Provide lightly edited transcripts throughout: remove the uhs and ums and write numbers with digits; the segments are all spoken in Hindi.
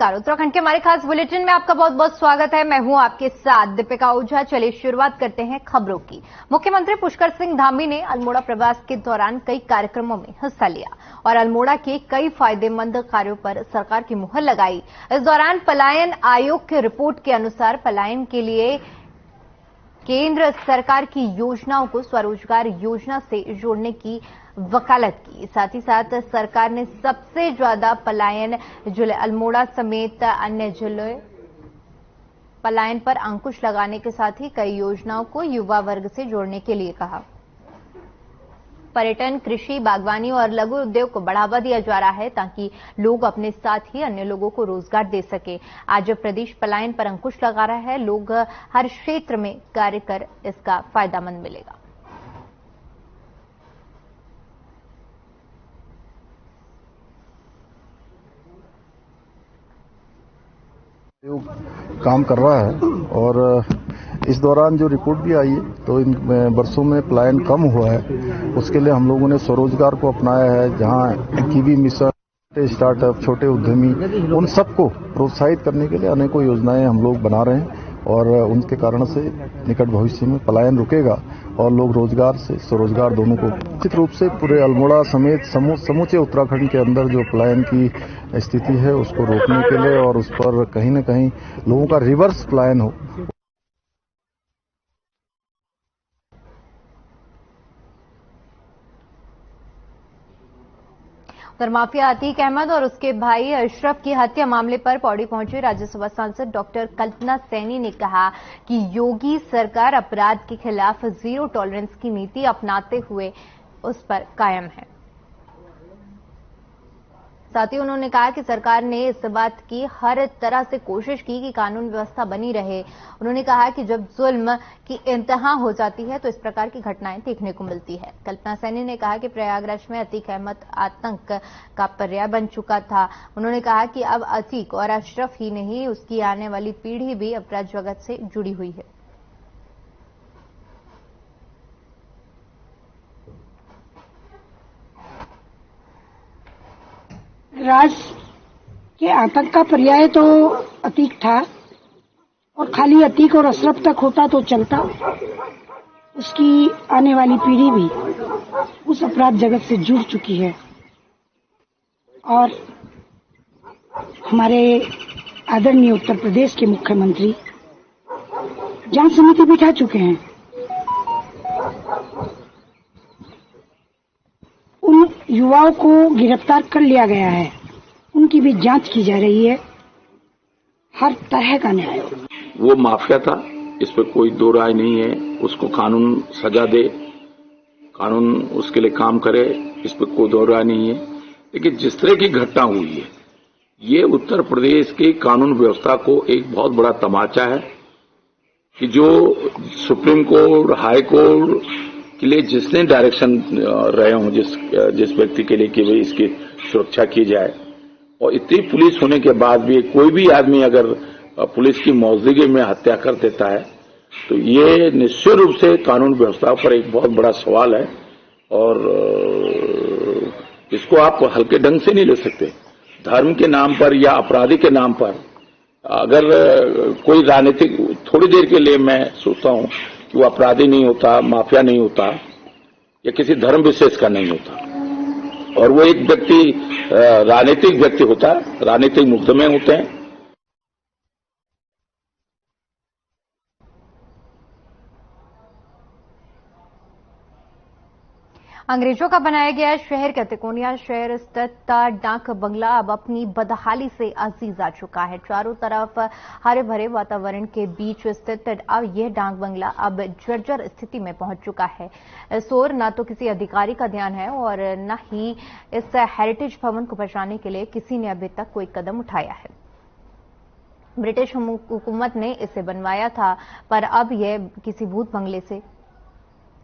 नमस्कार, उत्तराखंड के हमारे खास बुलेटिन में आपका बहुत बहुत स्वागत है। मैं हूं आपके साथ दीपिका ओझा। चलिए शुरुआत करते हैं खबरों की। मुख्यमंत्री पुष्कर सिंह धामी ने अल्मोड़ा प्रवास के दौरान कई कार्यक्रमों में हिस्सा लिया और अल्मोड़ा के कई फायदेमंद कार्यों पर सरकार की मुहर लगाई। इस दौरान पलायन आयोग की रिपोर्ट के अनुसार पलायन के लिए केंद्र सरकार की योजनाओं को स्वरोजगार योजना से जोड़ने की वकालत की। साथ ही साथ सरकार ने सबसे ज्यादा पलायन जिले अल्मोड़ा समेत अन्य जिले पलायन पर अंकुश लगाने के साथ ही कई योजनाओं को युवा वर्ग से जोड़ने के लिए कहा। पर्यटन, कृषि, बागवानी और लघु उद्योग को बढ़ावा दिया जा रहा है ताकि लोग अपने साथ ही अन्य लोगों को रोजगार दे सके। आज प्रदेश पलायन पर अंकुश लगा रहा है। लोग हर क्षेत्र में कार्य कर इसका फायदामंद मिलेगा। काम कर रहा है और इस दौरान जो रिपोर्ट भी आई है तो इन वर्षों में पलायन कम हुआ है। उसके लिए हम लोगों ने स्वरोजगार को अपनाया है, जहां कीवी मिशन, स्टार्टअप, छोटे उद्यमी, उन सबको प्रोत्साहित करने के लिए अनेकों योजनाएं हम लोग बना रहे हैं और उनके कारण से निकट भविष्य में पलायन रुकेगा और लोग रोजगार से स्वरोजगार दोनों को निश्चित रूप से पूरे अल्मोड़ा समेत समूचे उत्तराखंड के अंदर जो पलायन की स्थिति है उसको रोकने के लिए और उस पर कहीं न कहीं लोगों का रिवर्स पलायन हो। उधर माफिया अतीक अहमद और उसके भाई अशरफ की हत्या मामले पर पौड़ी पहुंचे राज्यसभा सांसद डॉक्टर कल्पना सैनी ने कहा कि योगी सरकार अपराध के खिलाफ जीरो टॉलरेंस की नीति अपनाते हुए उस पर कायम है। साथ ही उन्होंने कहा कि सरकार ने इस बात की हर तरह से कोशिश की कि कानून व्यवस्था बनी रहे। उन्होंने कहा कि जब जुल्म की इंतहा हो जाती है तो इस प्रकार की घटनाएं देखने को मिलती है। कल्पना सैनी ने कहा कि प्रयागराज में अतीक अहमद आतंक का पर्याय बन चुका था। उन्होंने कहा कि अब अतीक और अशरफ ही नहीं, उसकी आने वाली पीढ़ी भी अपराध जगत से जुड़ी हुई है। राज के आतंक का पर्याय तो अतीक था और खाली अतीक और अशरफ तक होता तो चलता। उसकी आने वाली पीढ़ी भी उस अपराध जगत से जुड़ चुकी है और हमारे आदरणीय उत्तर प्रदेश के मुख्यमंत्री जांच समिति बिठा चुके हैं। उन युवाओं को गिरफ्तार कर लिया गया है, उनकी भी जांच की जा रही है। हर तरह का न्याय। वो माफिया था, इस पर कोई दो राय नहीं है। उसको कानून सजा दे, कानून उसके लिए काम करे, इस पर कोई दो राय नहीं है। लेकिन जिस तरह की घटना हुई है, ये उत्तर प्रदेश की कानून व्यवस्था को एक बहुत बड़ा तमाचा है कि जो सुप्रीम कोर्ट, हाई कोर्ट के लिए जिसने डायरेक्शन रहे हों, जिस व्यक्ति के लिए कि भाई इसकी सुरक्षा की जाए, और इतनी पुलिस होने के बाद भी कोई भी आदमी अगर पुलिस की मौजूदगी में हत्या कर देता है तो ये निश्चित रूप से कानून व्यवस्था पर एक बहुत बड़ा सवाल है और इसको आप हल्के ढंग से नहीं ले सकते। धर्म के नाम पर या अपराधी के नाम पर अगर कोई राजनीतिक, थोड़ी देर के लिए मैं सोचता हूं कि वो अपराधी नहीं होता, माफिया नहीं होता या किसी धर्म विशेष का नहीं होता और वो एक व्यक्ति राजनीतिक व्यक्ति होता है, राजनीतिक मुकदमे होते हैं। अंग्रेजों का बनाया गया शहर का तिकोनिया शहर स्थित डाक बंगला अब अपनी बदहाली से अजीज आ चुका है। चारों तरफ हरे भरे वातावरण के बीच स्थित यह डाक बंगला अब जर्जर स्थिति में पहुंच चुका है। इस ओर न तो किसी अधिकारी का ध्यान है और न ही इस हेरिटेज भवन को बचाने के लिए किसी ने अभी तक कोई कदम उठाया है। ब्रिटिश हुकूमत ने इसे बनवाया था पर अब यह किसी भूत बंगले से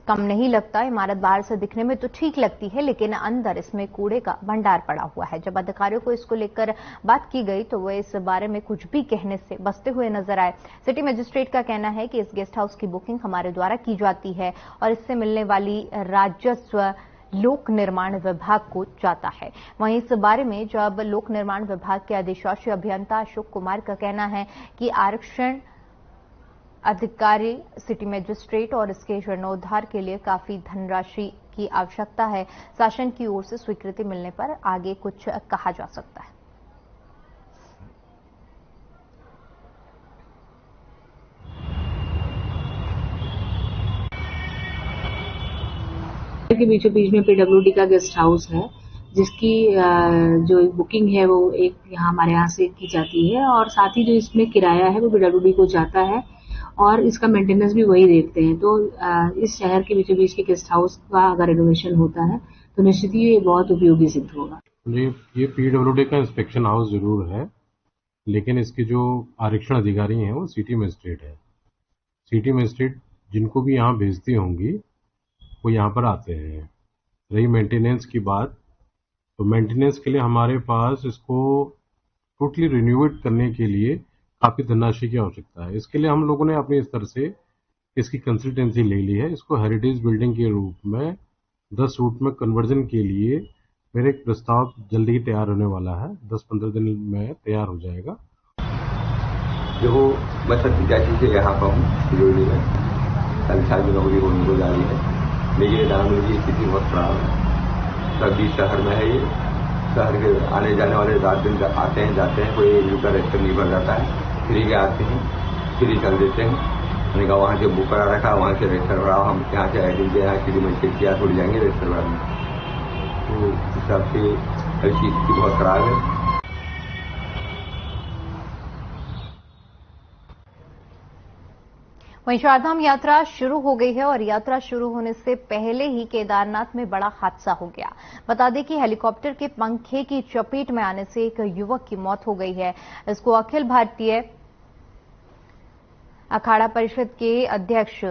कम नहीं लगता। इमारत बाहर से दिखने में तो ठीक लगती है लेकिन अंदर इसमें कूड़े का भंडार पड़ा हुआ है। जब अधिकारियों को इसको लेकर बात की गई तो वे इस बारे में कुछ भी कहने से बचते हुए नजर आए। सिटी मजिस्ट्रेट का कहना है कि इस गेस्ट हाउस की बुकिंग हमारे द्वारा की जाती है और इससे मिलने वाली राजस्व लोक निर्माण विभाग को जाता है। वहीं इस बारे में जब लोक निर्माण विभाग के अधिशासी अभियंता अशोक कुमार का कहना है कि आरक्षण अधिकारी सिटी मजिस्ट्रेट और इसके जीर्णोद्धार के लिए काफी धनराशि की आवश्यकता है। शासन की ओर से स्वीकृति मिलने पर आगे कुछ कहा जा सकता है। के बीचों बीच में पीडब्ल्यूडी का गेस्ट हाउस है, जिसकी जो बुकिंग है वो एक हमारे यहाँ से की जाती है और साथ ही जो इसमें किराया है वो पीडब्ल्यूडी को जाता है और इसका मेंटेनेंस भी वही देखते हैं। तो इस शहर के बीचों बीच के गेस्ट हाउस का अगर रिनोवेशन होता है तो निश्चित ही ये बहुत उपयोगी सिद्ध होगा। ये पीडब्ल्यूडी का इंस्पेक्शन हाउस जरूर है, लेकिन इसके जो आरक्षण अधिकारी हैं वो सिटी मजिस्ट्रेट है। सिटी मजिस्ट्रेट जिनको भी यहाँ भेजती होंगी वो यहाँ पर आते हैं। रही मेंटेनेंस की बात, तो मेंटेनेंस के लिए हमारे पास इसको टोटली रिन्यूएट करने के लिए काफी धनराशि की आवश्यकता है। इसके लिए हम लोगों ने अपने स्तर से इसकी कंसल्टेंसी ले ली है। इसको हेरिटेज बिल्डिंग के रूप में 10 फुट में कन्वर्जन के लिए मेरा एक प्रस्ताव जल्दी ही तैयार होने वाला है। 10-15 दिन में तैयार हो जाएगा। जो मैं 87 से यहाँ पर हूँ, सिरोही में 40 साल की नौकरी होने को जा रही है। लेकिन ग्रामीण की स्थिति बहुत खराब है। सभी शहर में है, ये शहर के आने जाने वाले रात दिन आते हैं जाते हैं, कोई एक रुपया रजिस्टर नहीं भर जाता है। फ्री के आते हैं, फ्री कर देते हैं। मैंने कहा वहाँ से बुक करा रखा, वहाँ से रजिस्टर भराओ, हम यहाँ से आई दिन यहाँ सिटी में चेक किया थोड़ी जाएंगे रजिस्टर भराने। तो इस हिसाब से हर चीज की बहुत खराब है। वहीं चारधाम यात्रा शुरू हो गई है और यात्रा शुरू होने से पहले ही केदारनाथ में बड़ा हादसा हो गया। बता दें कि हेलीकॉप्टर के पंखे की चपेट में आने से एक युवक की मौत हो गई है। इसको अखिल भारतीय अखाड़ा परिषद के अध्यक्ष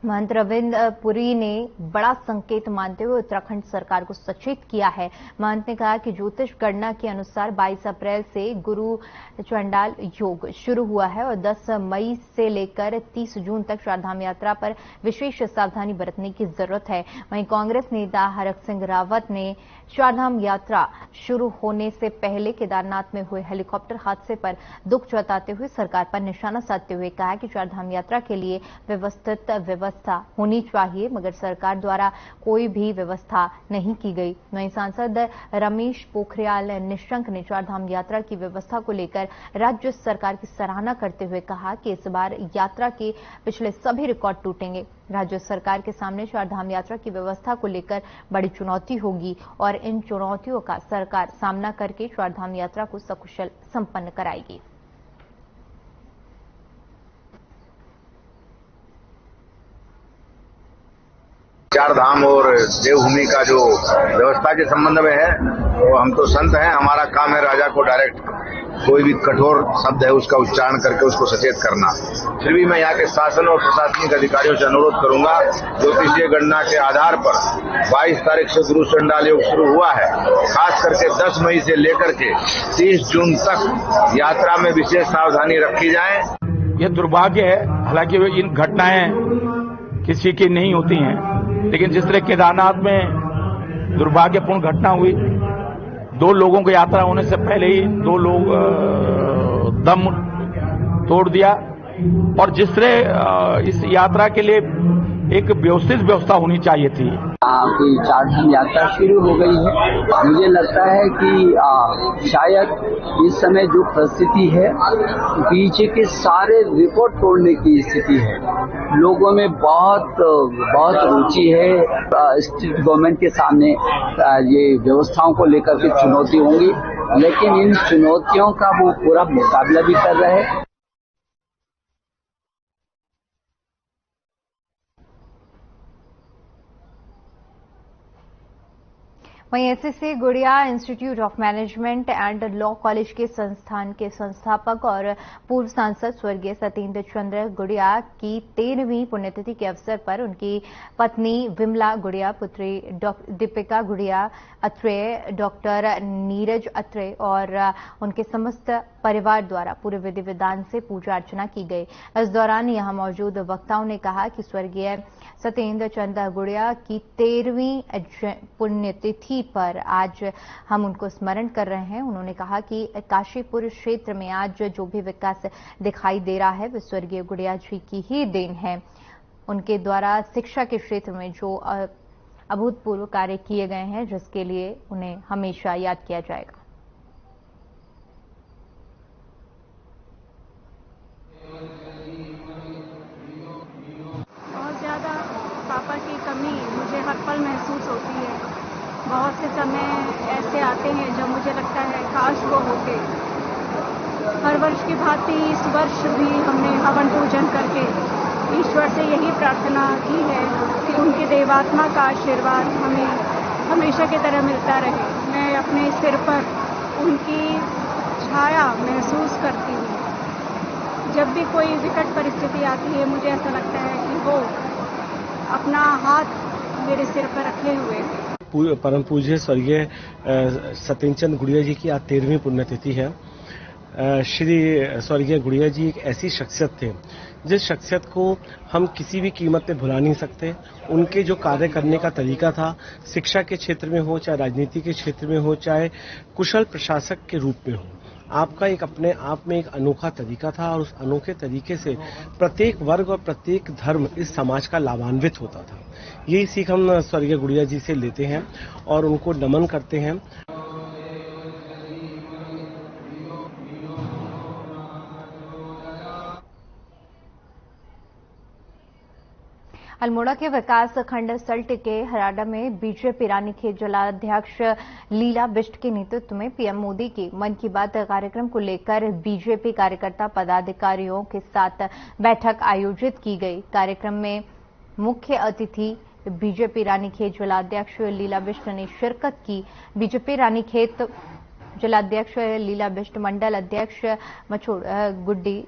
महंत रविंद्र पुरी ने बड़ा संकेत मानते हुए उत्तराखंड सरकार को सचेत किया है। महंत ने कहा कि ज्योतिष गणना के अनुसार 22 अप्रैल से गुरु चंडाल योग शुरू हुआ है और 10 मई से लेकर 30 जून तक चारधाम यात्रा पर विशेष सावधानी बरतने की जरूरत है। वहीं कांग्रेस नेता हरक सिंह रावत ने चारधाम यात्रा शुरू होने से पहले केदारनाथ में हुए हेलीकॉप्टर हादसे पर दुख जताते हुए सरकार पर निशाना साधते हुए कहा कि चारधाम यात्रा के लिए व्यवस्थित व्यवस्था होनी चाहिए, मगर सरकार द्वारा कोई भी व्यवस्था नहीं की गई। वहीं सांसद रमेश पोखरियाल निशंक ने चारधाम यात्रा की व्यवस्था को लेकर राज्य सरकार की सराहना करते हुए कहा कि इस बार यात्रा के पिछले सभी रिकॉर्ड टूटेंगे। राज्य सरकार के सामने चारधाम यात्रा की व्यवस्था को लेकर बड़ी चुनौती होगी और इन चुनौतियों का सरकार सामना करके चारधाम यात्रा को सकुशल संपन्न कराएगी। चारधाम और देवभूमि का जो व्यवस्था के संबंध में है, तो हम तो संत हैं, हमारा काम है राजा को डायरेक्ट कोई भी कठोर शब्द है उसका उच्चारण करके उसको सचेत करना। फिर भी मैं यहाँ के शासन और प्रशासनिक अधिकारियों से अनुरोध करूंगा, ज्योतिषीय गणना के आधार पर 22 तारीख से गुरु चंडाल योग शुरू हुआ है। खास करके 10 मई से लेकर के 30 जून तक यात्रा में विशेष सावधानी रखी जाए। ये दुर्भाग्य है, हालांकि इन घटनाएं किसी की नहीं होती हैं, लेकिन जिस तरह केदारनाथ में दुर्भाग्यपूर्ण घटना हुई, 2 लोगों की यात्रा होने से पहले ही 2 लोग दम तोड़ दिया। और जिस तरह इस यात्रा के लिए एक व्यवस्थित व्यवस्था होनी चाहिए थी। आपकी चारधाम यात्रा शुरू हो गई है। मुझे लगता है कि शायद इस समय जो परिस्थिति है, पीछे के सारे रिकॉर्ड तोड़ने की स्थिति है। लोगों में बहुत रुचि है। स्टेट गवर्नमेंट के सामने ये व्यवस्थाओं को लेकर के चुनौती होंगी, लेकिन इन चुनौतियों का वो पूरा मुकाबला भी कर रहे हैं। वहीं एसएससी गुड़िया institute of management and law college के संस्थान के संस्थापक और पूर्व सांसद स्वर्गीय सत्येंद्र चंद्र गुड़िया की 13वीं पुण्यतिथि के अवसर पर उनकी पत्नी विमला गुड़िया, पुत्री दीपिका गुड़िया अत्रेय, डॉक्टर नीरज अत्रेय और उनके समस्त परिवार द्वारा पूरे विधि विधान से पूजा अर्चना की गई। इस दौरान यहां मौजूद वक्ताओं ने कहा कि स्वर्गीय सत्येंद्र चंद गुड़िया की 13वीं पुण्यतिथि पर आज हम उनको स्मरण कर रहे हैं। उन्होंने कहा कि काशीपुर क्षेत्र में आज जो भी विकास दिखाई दे रहा है वह स्वर्गीय गुड़िया जी की ही देन है। उनके द्वारा शिक्षा के क्षेत्र में जो अभूतपूर्व कार्य किए गए हैं, जिसके लिए उन्हें हमेशा याद किया जाएगा। बहुत ज़्यादा पापा की कमी मुझे हर पल महसूस होती है। बहुत से समय ऐसे आते हैं जब मुझे लगता है काश वो होते। हर वर्ष की भांति इस वर्ष भी हमने हवन पूजन करके ईश्वर से यही प्रार्थना की है कि उनकी देवात्मा का आशीर्वाद हमें हमेशा की तरह मिलता रहे। मैं अपने सिर पर उनकी छाया महसूस करती हूँ। जब भी कोई विकट परिस्थिति आती है मुझे ऐसा लगता है कि वो अपना हाथ मेरे सिर पर रखे हुए हैं। परम पूज्य स्वर्गीय सत्येंद्र चंद गुड़िया जी की आज 13वीं पुण्यतिथि है। श्री स्वर्गीय गुड़िया जी एक ऐसी शख्सियत थे जिस शख्सियत को हम किसी भी कीमत पे भुला नहीं सकते। उनके जो कार्य करने का तरीका था, शिक्षा के क्षेत्र में हो, चाहे राजनीति के क्षेत्र में हो, चाहे कुशल प्रशासक के रूप में हो, आपका एक अपने आप में एक अनोखा तरीका था और उस अनोखे तरीके से प्रत्येक वर्ग और प्रत्येक धर्म इस समाज का लाभान्वित होता था। यही सीख हम स्वर्गीय गुड़िया जी से लेते हैं और उनको नमन करते हैं। अल्मोड़ा के विकास खंड सल्ट के हराडा में बीजेपी रानीखेत जिलाध्यक्ष लीला बिष्ट के नेतृत्व में पीएम मोदी की मन की बात कार्यक्रम को लेकर बीजेपी कार्यकर्ता पदाधिकारियों के साथ बैठक आयोजित की गई। कार्यक्रम में मुख्य अतिथि बीजेपी रानीखेत जिलाध्यक्ष लीला बिष्ट ने शिरकत की। बीजेपी रानीखेत जिलाध्यक्ष लीला बिष्ट, मंडल अध्यक्ष मछोड़ गुड्डी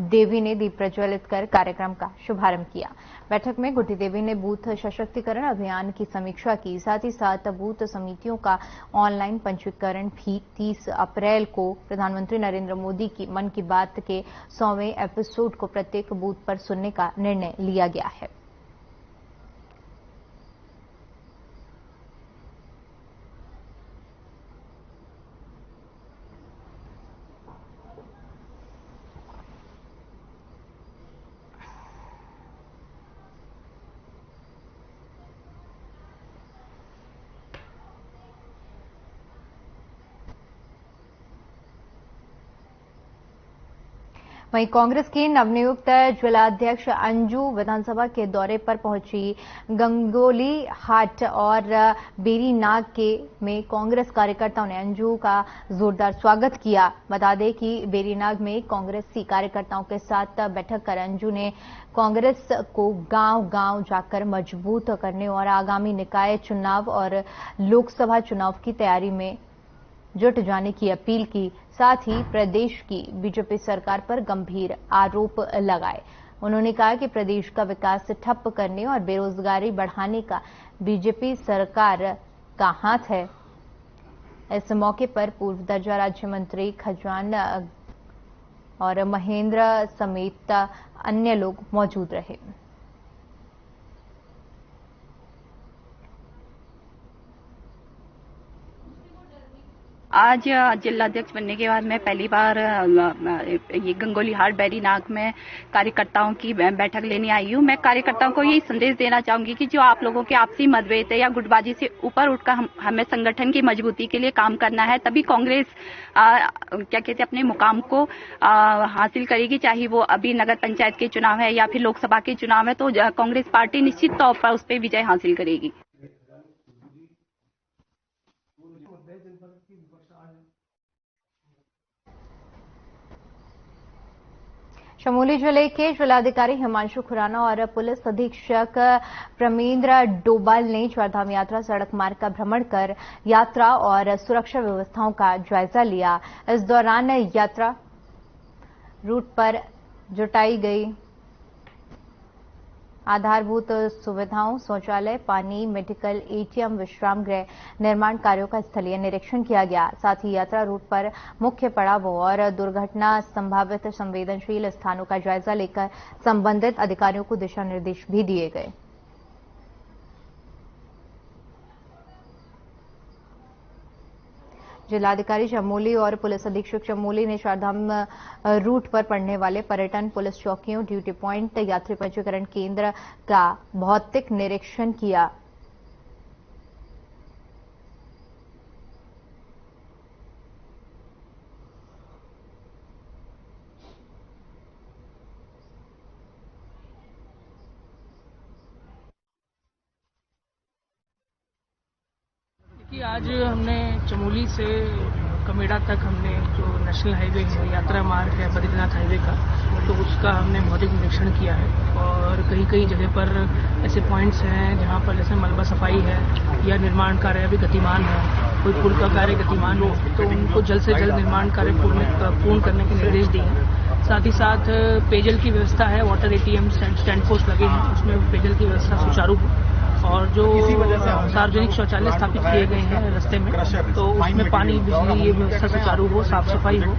देवी ने दीप प्रज्वलित कर कार्यक्रम का शुभारंभ किया। बैठक में गुड्डी देवी ने बूथ सशक्तिकरण अभियान की समीक्षा की। साथ ही साथ बूथ समितियों का ऑनलाइन पंजीकरण भी 30 अप्रैल को प्रधानमंत्री नरेंद्र मोदी की मन की बात के 100वें एपिसोड को प्रत्येक बूथ पर सुनने का निर्णय लिया गया है। वहीं कांग्रेस की नवनियुक्त जिलाध्यक्ष अंजू विधानसभा के दौरे पर पहुंची। गंगोली हाट और बेरीनाग में कांग्रेस कार्यकर्ताओं ने अंजू का जोरदार स्वागत किया। बता दें कि बेरीनाग में कांग्रेसी कार्यकर्ताओं के साथ बैठक कर अंजू ने कांग्रेस को गांव-गांव जाकर मजबूत करने और आगामी निकाय चुनाव और लोकसभा चुनाव की तैयारी में जुट जाने की अपील की। साथ ही प्रदेश की बीजेपी सरकार पर गंभीर आरोप लगाए। उन्होंने कहा कि प्रदेश का विकास ठप करने और बेरोजगारी बढ़ाने का बीजेपी सरकार का हाथ है। इस मौके पर पूर्व दर्जा राज्य मंत्री खजाना और महेंद्र समेत अन्य लोग मौजूद रहे। आज जिलाध्यक्ष बनने के बाद मैं पहली बार ये गंगोली हाट बैरीनाग में कार्यकर्ताओं की बैठक लेने आई हूँ। मैं कार्यकर्ताओं को यही संदेश देना चाहूंगी कि जो आप लोगों के आपसी मतभेद है या गुटबाजी से ऊपर उठकर हमें संगठन की मजबूती के लिए काम करना है, तभी कांग्रेस क्या कहते हैं अपने मुकाम को हासिल करेगी। चाहे वो अभी नगर पंचायत के चुनाव है या फिर लोकसभा के चुनाव है, तो कांग्रेस पार्टी निश्चित तौर पर उस पर विजय हासिल करेगी। चमोली जिले के जिलाधिकारी हिमांशु खुराना और पुलिस अधीक्षक प्रमेंद्र डोभाल ने चारधाम यात्रा सड़क मार्ग का भ्रमण कर यात्रा और सुरक्षा व्यवस्थाओं का जायजा लिया। इस दौरान यात्रा रूट पर जुटाई गई आधारभूत सुविधाओं, शौचालय, पानी, मेडिकल, एटीएम, विश्राम गृह निर्माण कार्यों का स्थलीय निरीक्षण किया गया। साथ ही यात्रा रूट पर मुख्य पड़ावों और दुर्घटना संभावित संवेदनशील स्थानों का जायजा लेकर संबंधित अधिकारियों को दिशा निर्देश भी दिए गए। जिलाधिकारी चमोली और पुलिस अधीक्षक चमोली ने चारधाम रूट पर पड़ने वाले पर्यटन पुलिस चौकियों, ड्यूटी पॉइंट, यात्री पंजीकरण केंद्र का भौतिक निरीक्षण किया। कि आज हमने चमोली से कमेड़ा तक हमने जो नेशनल हाईवे है, यात्रा मार्ग है बद्रीनाथ हाईवे का, तो उसका हमने भौतिक निरीक्षण किया है। और कई कई जगह पर ऐसे पॉइंट्स हैं जहां पर जैसे मलबा सफाई है या निर्माण कार्य अभी गतिमान है, कोई पुल का कार्य गतिमान हो तो उनको जल्द से जल्द निर्माण कार्य पूर्ण करने के निर्देश दिए हैं। साथ ही साथ पेयजल की व्यवस्था है, वाटर एटीएम स्टैंड पोस्ट लगे हैं, उसमें पेयजल की व्यवस्था सुचारू हो। और जो सार्वजनिक शौचालय स्थापित किए गए हैं रास्ते में, तो उसमें पानी, बिजली, ये व्यवस्था सुचारू हो, साफ सफाई हो।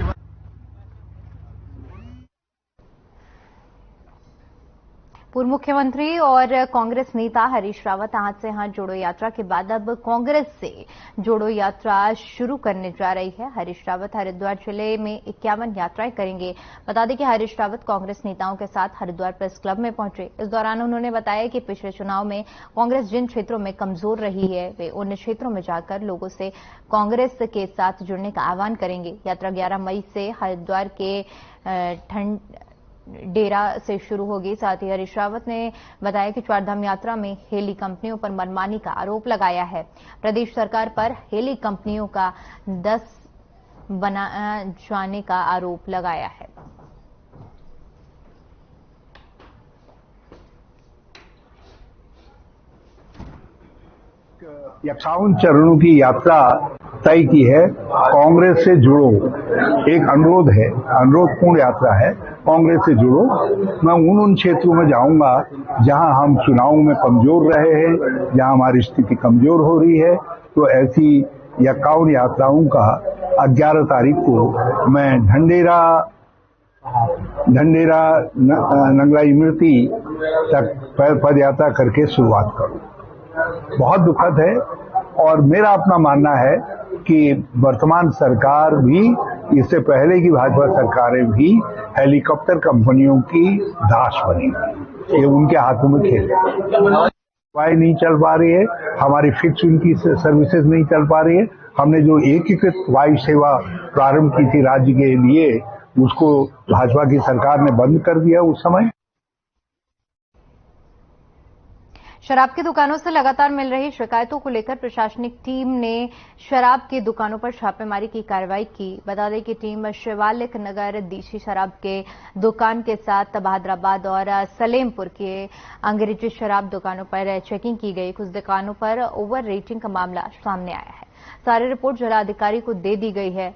पूर्व मुख्यमंत्री और कांग्रेस नेता हरीश रावत हाथ से हाथ जोड़ो यात्रा के बाद अब कांग्रेस से जोड़ो यात्रा शुरू करने जा रही है। हरीश रावत हरिद्वार जिले में 51 यात्राएं करेंगे। बता दें कि हरीश रावत कांग्रेस नेताओं के साथ हरिद्वार प्रेस क्लब में पहुंचे। इस दौरान उन्होंने बताया कि पिछले चुनाव में कांग्रेस जिन क्षेत्रों में कमजोर रही है, वे उन क्षेत्रों में जाकर लोगों से कांग्रेस के साथ जुड़ने का आह्वान करेंगे। यात्रा 11 मई से हरिद्वार के डेरा से शुरू होगी। साथ ही हरीश रावत ने बताया कि चारधाम यात्रा में हेली कंपनियों पर मनमानी का आरोप लगाया है। प्रदेश सरकार पर हेली कंपनियों का 10 बना जाने का आरोप लगाया है। 51 चरणों की यात्रा तय की है। कांग्रेस से जुड़ो एक अनुरोध है, अनुरोधपूर्ण यात्रा है। कांग्रेस से जुड़ो। मैं उन क्षेत्रों में जाऊंगा जहां हम चुनाव में कमजोर रहे हैं, जहां हमारी स्थिति कमजोर हो रही है। तो ऐसी 51 यात्राओं का 11 तारीख को मैं ढंडेरा नंगला इमरती तक पद यात्रा करके शुरुआत करूं। बहुत दुखद है और मेरा अपना मानना है कि वर्तमान सरकार भी, इससे पहले की भाजपा सरकारें भी हेलीकॉप्टर कंपनियों की दास बनी। ये उनके हाथों में खेल है। सेवाएं नहीं चल पा रही है, हमारी फिक्स उनकी सर्विसेज नहीं चल पा रही है। हमने जो एकीकृत वायु सेवा प्रारंभ की थी राज्य के लिए, उसको भाजपा की सरकार ने बंद कर दिया उस समय। शराब की दुकानों से लगातार मिल रही शिकायतों को लेकर प्रशासनिक टीम ने शराब की दुकानों पर छापेमारी की कार्रवाई की। बता दें कि टीम शिवालिक नगर देशी शराब के दुकान के साथ बहादुराबाद और सलेमपुर के अंग्रेजी शराब दुकानों पर चेकिंग की गई। कुछ दुकानों पर ओवर रेटिंग का मामला सामने आया है। सारी रिपोर्ट जिलाधिकारी को दे दी गई है।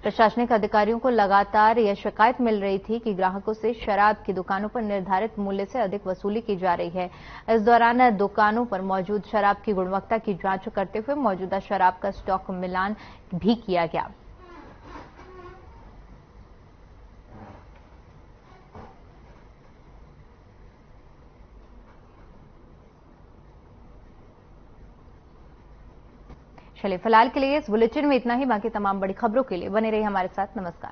प्रशासनिक अधिकारियों को लगातार यह शिकायत मिल रही थी कि ग्राहकों से शराब की दुकानों पर निर्धारित मूल्य से अधिक वसूली की जा रही है। इस दौरान दुकानों पर मौजूद शराब की गुणवत्ता की जांच करते हुए मौजूदा शराब का स्टॉक मिलान भी किया गया। चलिए, फिलहाल के लिए इस बुलेटिन में इतना ही। बाकी तमाम बड़ी खबरों के लिए बने रहिए हमारे साथ। नमस्कार।